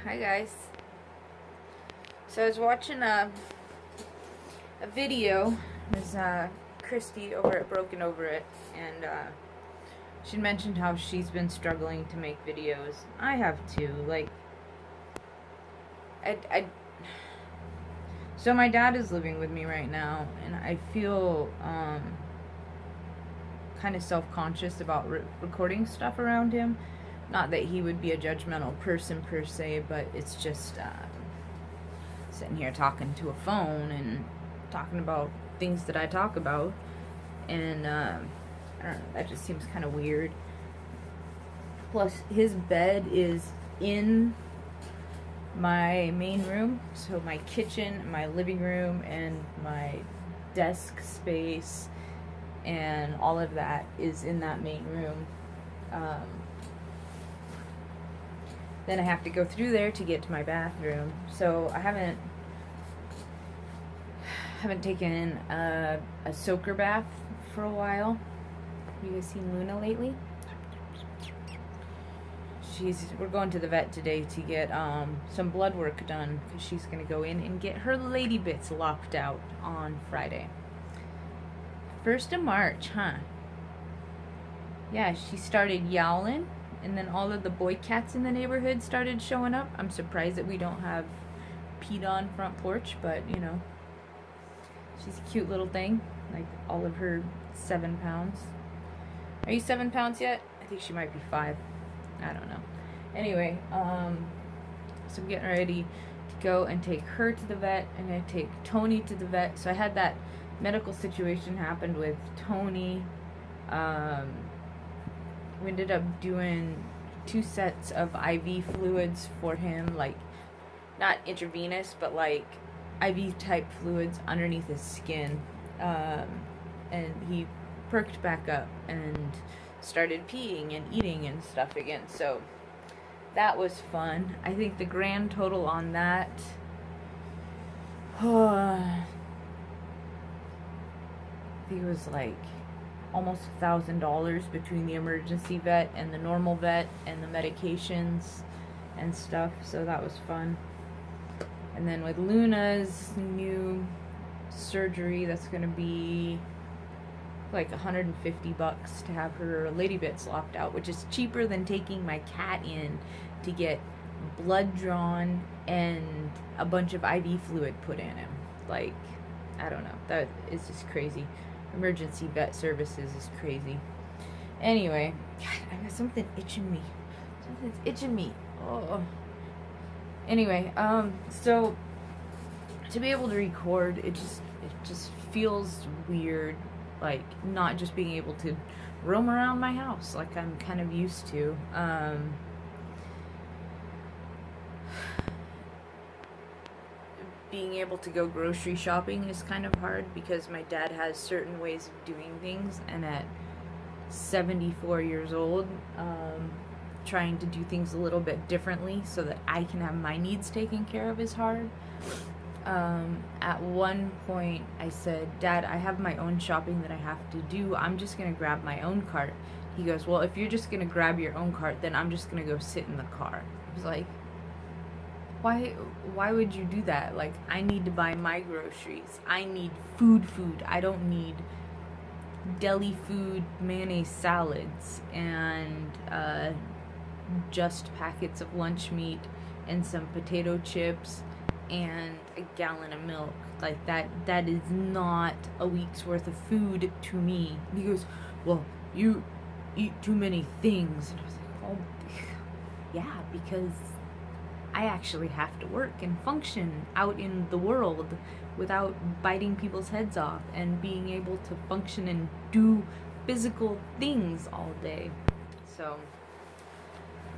Hi guys. So I was watching a video. It was Christy over at Broken Over It, and she mentioned how she's been struggling to make videos. I have too. Like, so my dad is living with me right now, and I feel kind of self-conscious about recording stuff around him. Not that he would be a judgmental person per se, but it's just sitting here talking to a phone and talking about things that I talk about, and I don't know, that just seems kind of weird. Plus, his bed is in my main room, so my kitchen, my living room, and my desk space, and all of that is in that main room. Then I have to go through there to get to my bathroom. So I haven't taken a soaker bath for a while. You guys seen Luna lately? We're going to the vet today to get some blood work done, because she's gonna go in and get her lady bits lopped out on Friday. 1st of March, huh? Yeah, she started yowling, and then all of the boy cats in the neighborhood started showing up. I'm surprised that we don't have peed on front porch, but you know, she's a cute little thing. Like all of her 7 pounds. Are you 7 pounds yet? I think she might be 5. I don't know. Anyway, so I'm getting ready to go and take her to the vet, and I take Tony to the vet. So I had that medical situation happened with Tony. We ended up doing 2 sets of IV fluids for him, like not intravenous, but like IV type fluids underneath his skin, and he perked back up and started peeing and eating and stuff again. So that was fun. I think the grand total on that, I think it was like almost $1,000 between the emergency vet and the normal vet and the medications and stuff. So that was fun. And then with Luna's new surgery, that's gonna be like $150 to have her lady bits lopped out, which is cheaper than taking my cat in to get blood drawn and a bunch of IV fluid put in him. Like, I don't know, that is just crazy. Emergency vet services is crazy. Anyway, God, I got something itching me. Something's itching me. Oh. Anyway, so to be able to record, it just feels weird, like not just being able to roam around my house like I'm kind of used to. Being able to go grocery shopping is kind of hard because my dad has certain ways of doing things, and at 74 years old, trying to do things a little bit differently so that I can have my needs taken care of is hard. At one point I said, Dad, I have my own shopping that I have to do. I'm just gonna grab my own cart. He goes, well, if you're just gonna grab your own cart, then I'm just gonna go sit in the car. I was like, why would you do that? Like, I need to buy my groceries. I need food. I don't need deli food, mayonnaise salads, and just packets of lunch meat and some potato chips and a gallon of milk. Like, that is not a week's worth of food to me. And he goes, well, you eat too many things. And I was like, oh, yeah, because I actually have to work and function out in the world without biting people's heads off and being able to function and do physical things all day. So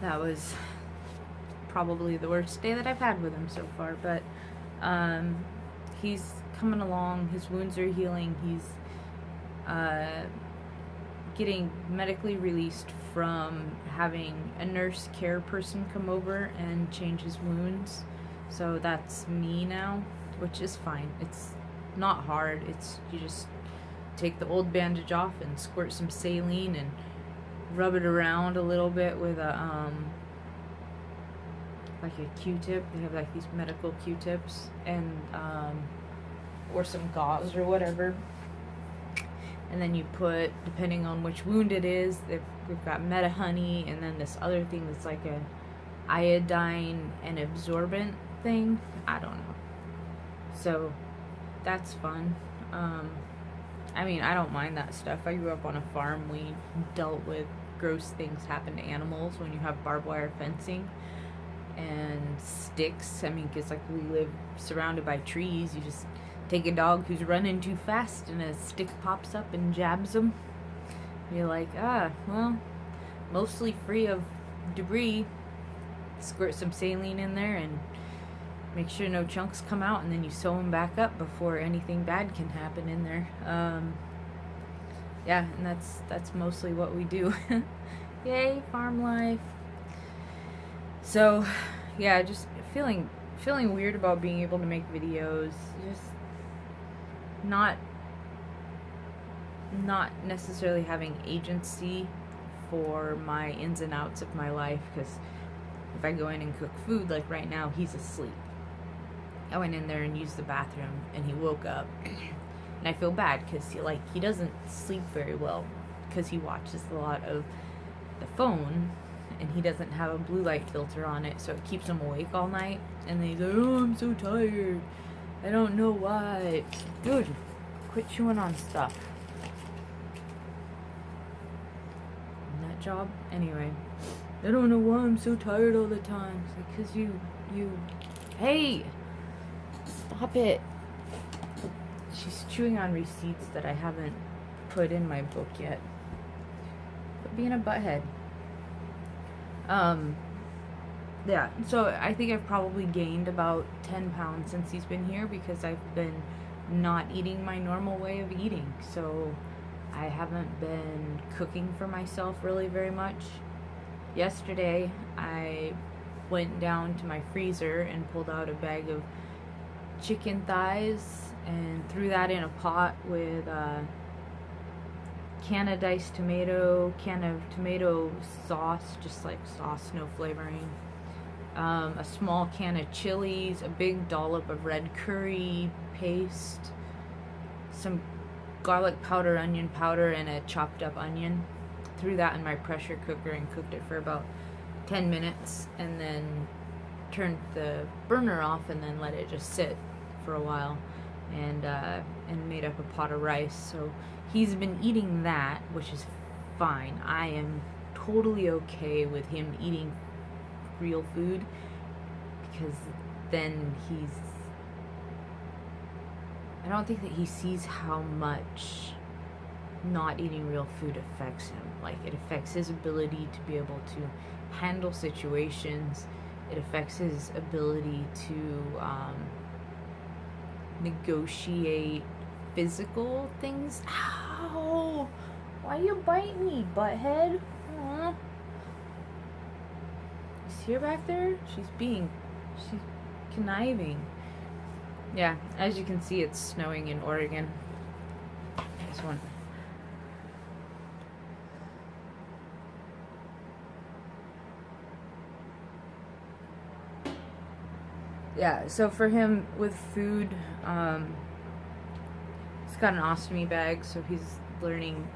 that was probably the worst day that I've had with him so far, but he's coming along. His wounds are healing. He's getting medically released from having a nurse care person come over and change his wounds. So that's me now, which is fine. It's not hard. It's, you just take the old bandage off and squirt some saline and rub it around a little bit with a like a Q-tip. They have like these medical Q-tips and or some gauze or whatever. And then you put, depending on which wound it is, we've got Meta Honey, and then this other thing that's like a iodine and absorbent thing. I don't know. So that's fun. I mean, I don't mind that stuff. I grew up on a farm. We dealt with gross things happen to animals when you have barbed wire fencing and sticks. I mean, because like we live surrounded by trees. You just take a dog who's running too fast and a stick pops up and jabs them. You're like, well, mostly free of debris. Squirt some saline in there and make sure no chunks come out, and then you sew them back up before anything bad can happen in there. Yeah, and that's mostly what we do. Yay, farm life. So, yeah, just feeling weird about being able to make videos. Just not necessarily having agency for my ins and outs of my life, because if I go in and cook food, like right now, he's asleep. I went in there and used the bathroom, and he woke up, and I feel bad because he doesn't sleep very well because he watches a lot of the phone, and he doesn't have a blue light filter on it, so it keeps him awake all night. And then he's like, "Oh, I'm so tired. I don't know why." Dude, quit chewing on stuff. Nut job. Anyway, I don't know why I'm so tired all the time. It's like, 'cause you. Hey. Stop it. She's chewing on receipts that I haven't put in my book yet. But being a butthead. Yeah, so I think I've probably gained about 10 pounds since he's been here, because I've been not eating my normal way of eating. So I haven't been cooking for myself really very much. Yesterday, I went down to my freezer and pulled out a bag of chicken thighs and threw that in a pot with can of diced tomato, can of tomato sauce, just like sauce, no flavoring, a small can of chilies, a big dollop of red curry paste, some garlic powder, onion powder, and a chopped up onion. Threw that in my pressure cooker and cooked it for about 10 minutes, and then turned the burner off and then let it just sit for a while, and made up a pot of rice. So he's been eating that, which is fine. I am totally okay with him eating real food, because then I don't think that he sees how much not eating real food affects him. Like, it affects his ability to be able to handle situations. It affects his ability to negotiate physical things. Ow! Why you bite me, butthead? Aww. You see her back there? She's conniving. Yeah, as you can see, it's snowing in Oregon. This one. Yeah, so for him with food, he's got an ostomy bag, so he's learning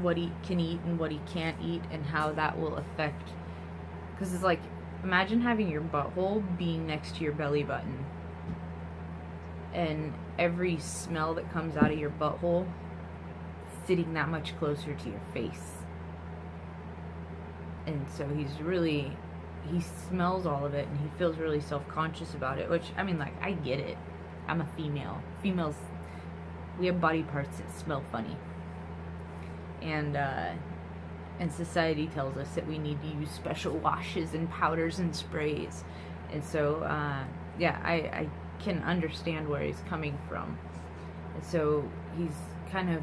what he can eat and what he can't eat, and how that will affect, because it's like, imagine having your butthole being next to your belly button, and every smell that comes out of your butthole sitting that much closer to your face. And so he smells all of it, and he feels really self-conscious about it, which, I mean, like, I get it. I'm a female. Females, we have body parts that smell funny. And society tells us that we need to use special washes and powders and sprays. And so, yeah, I can understand where he's coming from. And so he's kind of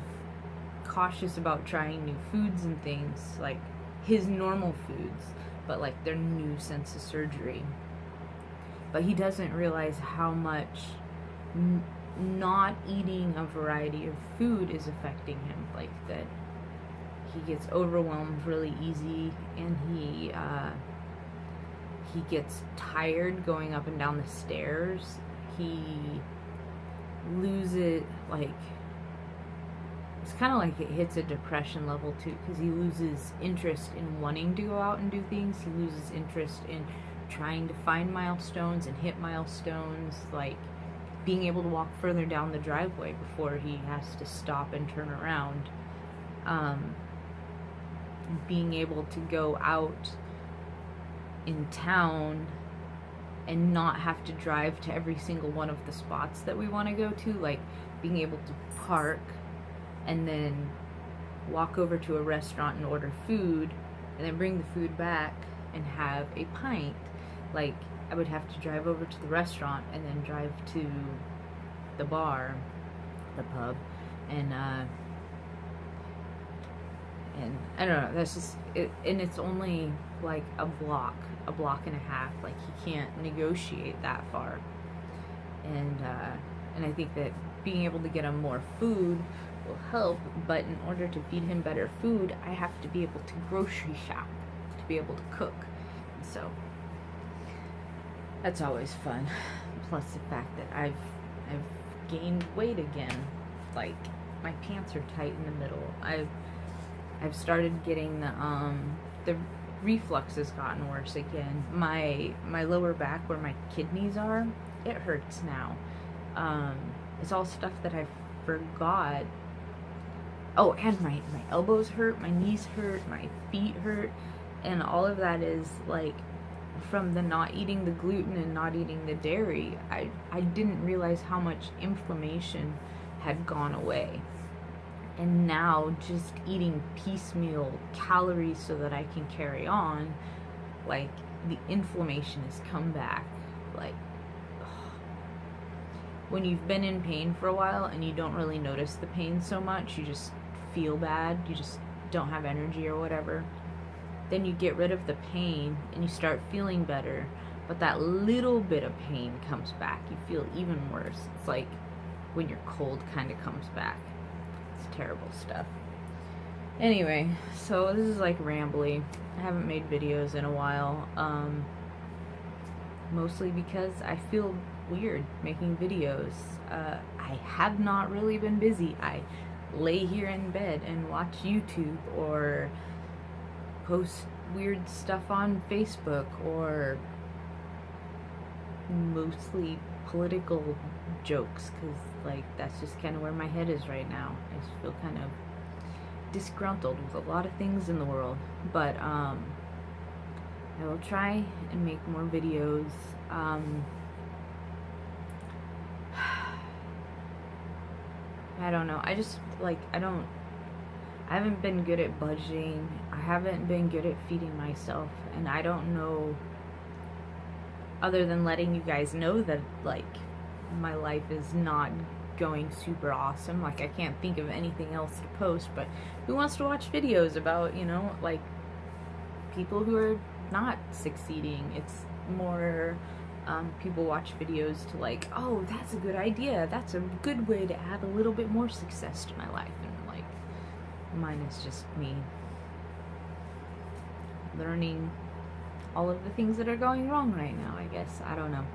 cautious about trying new foods and things, like his normal foods, but like their new sense of surgery. But he doesn't realize how much not eating a variety of food is affecting him. Like, that he gets overwhelmed really easy, and he gets tired going up and down the stairs. He loses, like, it's kind of like it hits a depression level too, because he loses interest in wanting to go out and do things. He loses interest in trying to find milestones and hit milestones, like being able to walk further down the driveway before he has to stop and turn around. Being able to go out in town and not have to drive to every single one of the spots that we want to go to, like being able to park and then walk over to a restaurant and order food and then bring the food back and have a pint. Like, I would have to drive over to the restaurant and then drive to the bar, the pub, and I don't know, that's just it. And it's only like a block and a half. Like, he can't negotiate that far. And I think that being able to get him more food will help, but in order to feed him better food, I have to be able to grocery shop, to be able to cook. And so that's always fun. Plus the fact that I've gained weight again. Like, my pants are tight in the middle. I've started getting the reflux has gotten worse again. My lower back, where my kidneys are, it hurts now. It's all stuff that I forgot. Oh, and my elbows hurt, my knees hurt, my feet hurt, and all of that is like from the not eating the gluten and not eating the dairy. I didn't realize how much inflammation had gone away. And now just eating piecemeal calories so that I can carry on, like, the inflammation has come back. Like, when you've been in pain for a while and you don't really notice the pain so much, you just feel bad, you just don't have energy or whatever, then you get rid of the pain and you start feeling better, but that little bit of pain comes back. You feel even worse. It's like when your cold kind of comes back. It's terrible stuff. Anyway, so this is like rambly. I haven't made videos in a while, mostly because I feel weird making videos. I have not really been busy. I lay here in bed and watch YouTube or post weird stuff on Facebook, or mostly political jokes, because like that's just kind of where my head is right now. I just feel kind of disgruntled with a lot of things in the world, but I will try and make more videos. I don't know. I just, like, I haven't been good at budgeting. I haven't been good at feeding myself. And I don't know, other than letting you guys know that, like, my life is not going super awesome. Like, I can't think of anything else to post. But who wants to watch videos about, you know, like, people who are not succeeding? It's more... people watch videos to like, oh, that's a good idea, that's a good way to add a little bit more success to my life, and like, mine is just me learning all of the things that are going wrong right now, I guess. I don't know.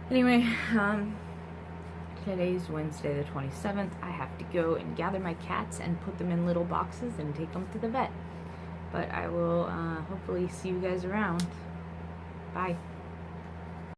Anyway, today's Wednesday the 27th. I have to go and gather my cats and put them in little boxes and take them to the vet. But I will hopefully see you guys around. Bye.